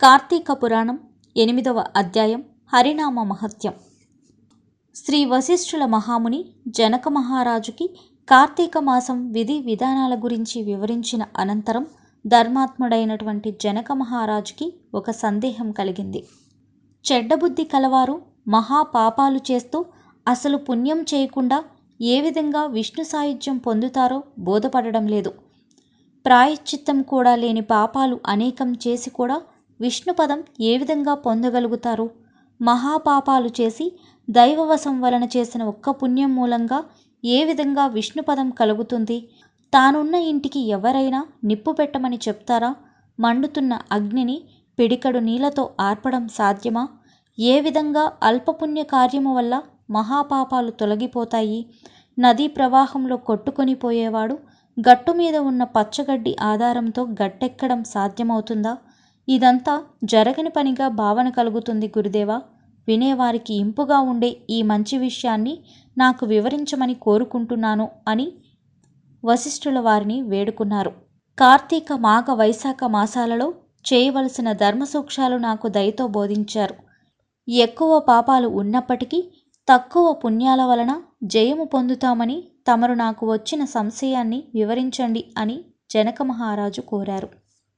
కార్తీక పురాణం 8వ అధ్యాయం హరినామ మహత్యం. శ్రీ వశిష్ఠుల మహాముని జనక మహారాజుకి కార్తీక మాసం విధి విధానాల గురించి వివరించిన అనంతరం ధర్మాత్ముడైనటువంటి జనక మహారాజుకి ఒక సందేహం కలిగింది. చెడ్డబుద్ధి కలవారు మహాపాపాలు చేస్తూ అసలు పుణ్యం చేయకుండా ఏ విధంగా విష్ణు సాయుధ్యం పొందుతారో బోధపడడం లేదు. ప్రాయశ్చిత్తం కూడా లేని పాపాలు అనేకం చేసి కూడా విష్ణుపదం ఏ విధంగా పొందగలుగుతారు? మహాపాపాలు చేసి దైవవశం వలన చేసిన ఒక్క పుణ్యం మూలంగా ఏ విధంగా విష్ణుపదం కలుగుతుంది? తానున్న ఇంటికి ఎవరైనా నిప్పు పెట్టమని చెప్తారా? మండుతున్న అగ్నిని పిడికడు నీళ్లతో ఆర్పడం సాధ్యమా? ఏ విధంగా అల్పపుణ్య కార్యము వల్ల మహాపాపాలు తొలగిపోతాయి? నదీ ప్రవాహంలో కొట్టుకొని పోయేవాడు గట్టు మీద ఉన్న పచ్చగడ్డి ఆధారంతో గట్టెక్కడం సాధ్యమవుతుందా? ఇదంతా జరగని పనిగా భావన కలుగుతుంది గురుదేవా. వినేవారికి ఇంపుగా ఉండే ఈ మంచి విషయాన్ని నాకు వివరించమని కోరుకుంటున్నాను అని వశిష్ఠుల వారిని వేడుకున్నారు. కార్తీక మాఘ వైశాఖ మాసాలలో చేయవలసిన ధర్మసూక్ష్మాలు నాకు దయతో బోధించారు. ఎక్కువ పాపాలు ఉన్నప్పటికీ తక్కువ పుణ్యాల వలన జయము పొందుతామని తమరు నాకు వచ్చిన సంశయాన్ని వివరించండి అని జనక మహారాజు కోరారు.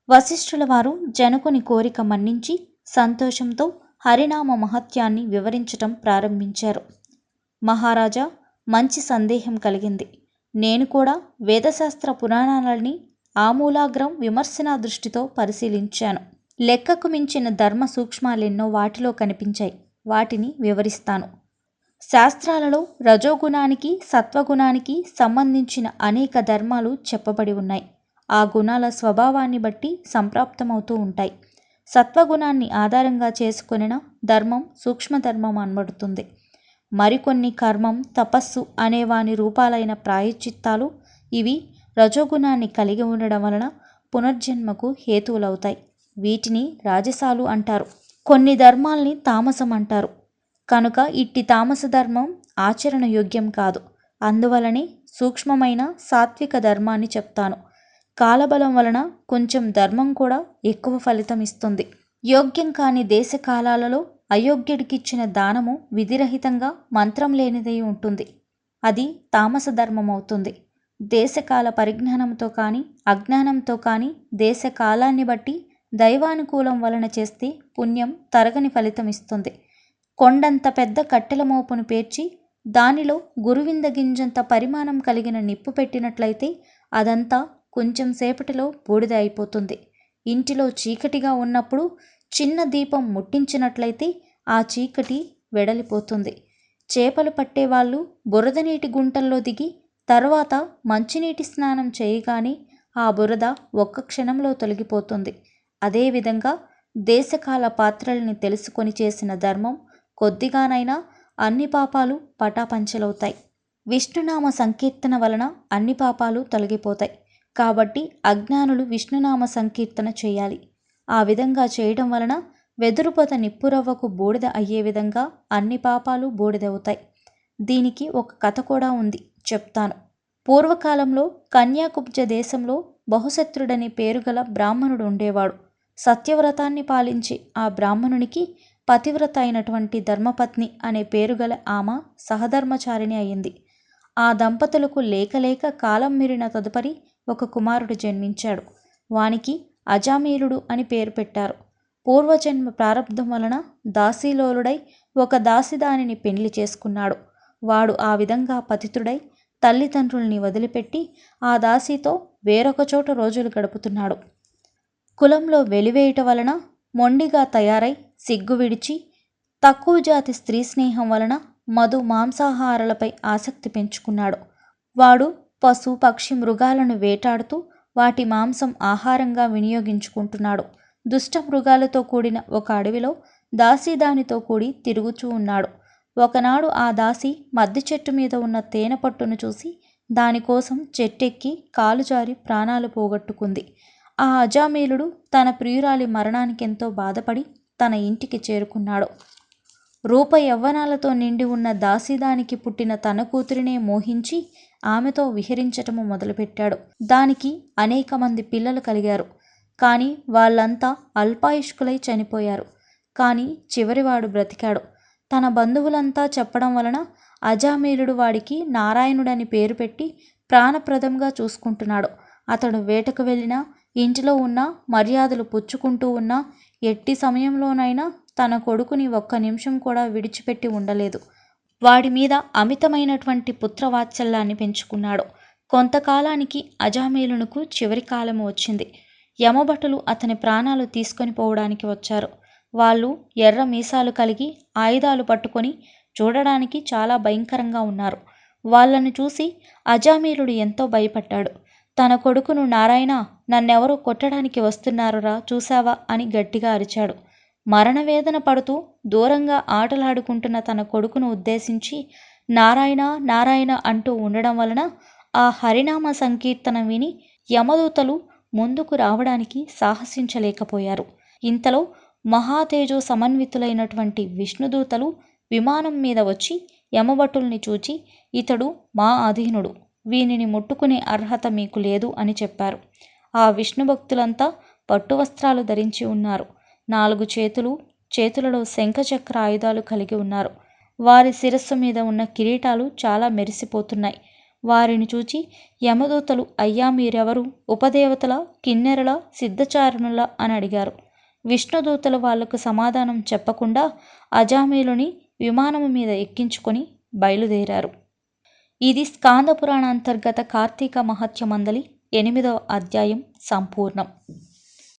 వశిష్ఠుల వారు జనకుని కోరిక మన్నించి సంతోషంతో హరినామ మహత్యాన్ని వివరించటం ప్రారంభించారు. మహారాజా, మంచి సందేహం కలిగింది. నేను కూడా వేదశాస్త్ర పురాణాలని ఆమూలాగ్రం విమర్శనా దృష్టితో పరిశీలించాను. లెక్కకు మించిన ధర్మ సూక్ష్మాలెన్నో వాటిలో కనిపించాయి. వాటిని వివరిస్తాను. శాస్త్రాలలో రజోగుణానికి సత్వగుణానికి సంబంధించిన అనేక ధర్మాలు చెప్పబడి ఉన్నాయి. ఆ గుణాల స్వభావాన్ని బట్టి సంప్రాప్తమవుతూ ఉంటాయి. సత్వగుణాన్ని ఆధారంగా చేసుకొనిన ధర్మం సూక్ష్మధర్మం అనబడుతుంది. మరికొన్ని కర్మం, తపస్సు అనేవాని రూపాలైన ప్రాయశ్చిత్తాలు ఇవి రజోగుణాన్ని కలిగి ఉండడం వలన పునర్జన్మకు హేతువులవుతాయి. వీటిని రాజసాలు అంటారు. కొన్ని ధర్మాల్ని తామసం అంటారు. కనుక ఇట్టి తామస ధర్మం ఆచరణ యోగ్యం కాదు. అందువలనే సూక్ష్మమైన సాత్విక ధర్మాన్ని చెప్తాను. కాలబలం వలన కొంచెం ధర్మం కూడా ఎక్కువ ఫలితం ఇస్తుంది. యోగ్యం కాని దేశకాలాలలో అయోగ్యుడికిచ్చిన దానము విధిరహితంగా మంత్రం లేనిదై ఉంటుంది. అది తామస ధర్మం అవుతుంది. దేశకాల పరిజ్ఞానంతో కానీ అజ్ఞానంతో కానీ దేశకాలాన్ని బట్టి దైవానుకూలం వలన చేస్తే పుణ్యం తరగని ఫలితం ఇస్తుంది. కొండంత పెద్ద కట్టెల మోపును పేర్చి దానిలో గురువింద గింజంత పరిమాణం కలిగిన నిప్పు పెట్టినట్లయితే అదంతా కొంచెం సేపటిలో బూడిద అయిపోతుంది. ఇంటిలో చీకటిగా ఉన్నప్పుడు చిన్న దీపం ముట్టించినట్లయితే ఆ చీకటి వెడలిపోతుంది. చేపలు పట్టేవాళ్ళు బురద నీటి గుంటల్లో దిగి తర్వాత మంచినీటి స్నానం చేయగానే ఆ బురద ఒక్క క్షణంలో తొలగిపోతుంది. అదేవిధంగా దేశకాల పాత్రల్ని తెలుసుకొని చేసిన ధర్మం కొద్దిగానైనా అన్ని పాపాలు పటాపంచలవుతాయి. విష్ణునామ సంకీర్తన వలన అన్ని పాపాలు తొలగిపోతాయి. కాబట్టి అజ్ఞానులు విష్ణునామ సంకీర్తన చేయాలి. ఆ విధంగా చేయడం వలన వెదురుపొద నిప్పురవ్వకు బూడిద అయ్యే విధంగా అన్ని పాపాలు బూడిదవుతాయి. దీనికి ఒక కథ కూడా ఉంది, చెప్తాను. పూర్వకాలంలో కన్యాకుబ్జ దేశంలో బహుశత్రుడనే పేరుగల బ్రాహ్మణుడు ఉండేవాడు. సత్యవ్రతాన్ని పాలించే ఆ బ్రాహ్మణునికి పతివ్రత అయినటువంటి ధర్మపత్ని అనే పేరుగల ఆమె సహధర్మచారిణి అయింది. ఆ దంపతులకు లేక కాలం మీరిన తదుపరి ఒక కుమారుడు జన్మించాడు. వానికి అజామీలుడు అని పేరు పెట్టారు. పూర్వజన్మ ప్రారంధం వలన దాసీలోలుడై ఒక దాసిదానిని పెండ్లి చేసుకున్నాడు. వాడు ఆ విధంగా పతితుడై తల్లిదండ్రుల్ని వదిలిపెట్టి ఆ దాసీతో వేరొక చోట రోజులు గడుపుతున్నాడు. కులంలో వెలివేయట వలన మొండిగా తయారై సిగ్గు విడిచి తక్కువ జాతి స్త్రీ స్నేహం వలన మధు మాంసాహారాలపై ఆసక్తి పెంచుకున్నాడు. వాడు పశు పక్షి మృగాలను వేటాడుతూ వాటి మాంసం ఆహారంగా వినియోగించుకుంటున్నాడు. దుష్ట మృగాలతో కూడిన ఒక అడవిలో దాసీదానితో కూడి తిరుగుచూ ఉన్నాడు. ఒకనాడు ఆ దాసి మద్ది చెట్టు మీద ఉన్న తేనె పట్టును చూసి దానికోసం చెట్టెక్కి కాలు జారి ప్రాణాలు పోగొట్టుకుంది. ఆ అజామీలుడు తన ప్రియురాలి మరణానికెంతో బాధపడి తన ఇంటికి చేరుకున్నాడు. రూప యవ్వనాలతో నిండి ఉన్న దాసీదానికి పుట్టిన తన కూతురినే మోహించి ఆమెతో విహరించటము మొదలుపెట్టాడు. దానికి అనేక మంది పిల్లలు కలిగారు. కానీ వాళ్ళంతా అల్పాయుష్కులై చనిపోయారు. కానీ చివరివాడు బ్రతికాడు. తన బంధువులంతా చెప్పడం వలన అజామీలుడు వాడికి నారాయణుడని పేరు పెట్టి ప్రాణప్రదంగా చూసుకుంటున్నాడు. అతడు వేటకు వెళ్ళినా, ఇంటిలో ఉన్న మర్యాదలు పుచ్చుకుంటూ ఉన్నా, ఎట్టి సమయంలోనైనా తన కొడుకుని ఒక్క నిమిషం కూడా విడిచిపెట్టి ఉండలేదు. వాడి మీద అమితమైనటువంటి పుత్రవాత్సల్యాన్ని పెంచుకున్నాడు. కొంతకాలానికి అజామీలునకు చివరి కాలము వచ్చింది. యమభటులు అతని ప్రాణాలు తీసుకొని పోవడానికి వచ్చారు. వాళ్ళు ఎర్ర మీసాలు కలిగి ఆయుధాలు పట్టుకొని చూడడానికి చాలా భయంకరంగా ఉన్నారు. వాళ్ళను చూసి అజామీలుడు ఎంతో భయపడ్డాడు. తన కొడుకును, నారాయణ, నన్నెవరో కొట్టడానికి వస్తున్నారురా, చూశావా అని గట్టిగా అరిచాడు. మరణవేదన పడుతూ దూరంగా ఆటలాడుకుంటున్న తన కొడుకును ఉద్దేశించి నారాయణ నారాయణ అంటూ ఉండడం వలన ఆ హరినామ సంకీర్తన విని యమదూతలు ముందుకు రావడానికి సాహసించలేకపోయారు. ఇంతలో మహాతేజో సమన్వితులైనటువంటి విష్ణుదూతలు విమానం మీద వచ్చి యమభటుల్ని చూచి, ఇతడు మా అధీనుడు, వీనిని ముట్టుకునే అర్హత మీకు లేదు అని చెప్పారు. ఆ విష్ణుభక్తులంతా పట్టువస్త్రాలు ధరించి ఉన్నారు. 4 చేతులలో శంఖచక్ర ఆయుధాలు కలిగి ఉన్నారు. వారి శిరస్సు మీద ఉన్న కిరీటాలు చాలా మెరిసిపోతున్నాయి. వారిని చూచి యమదూతలు, అయ్యా మీరెవరు? ఉపదేవతల, కిన్నెరల, సిద్ధచారణుల అని అడిగారు. విష్ణుదూతలు వాళ్లకు సమాధానం చెప్పకుండా అజామీలుని విమానము మీద ఎక్కించుకొని బయలుదేరారు. ఇది స్కాంద పురాణ అంతర్గత కార్తీక మహత్య మందలి 8వ అధ్యాయం సంపూర్ణం.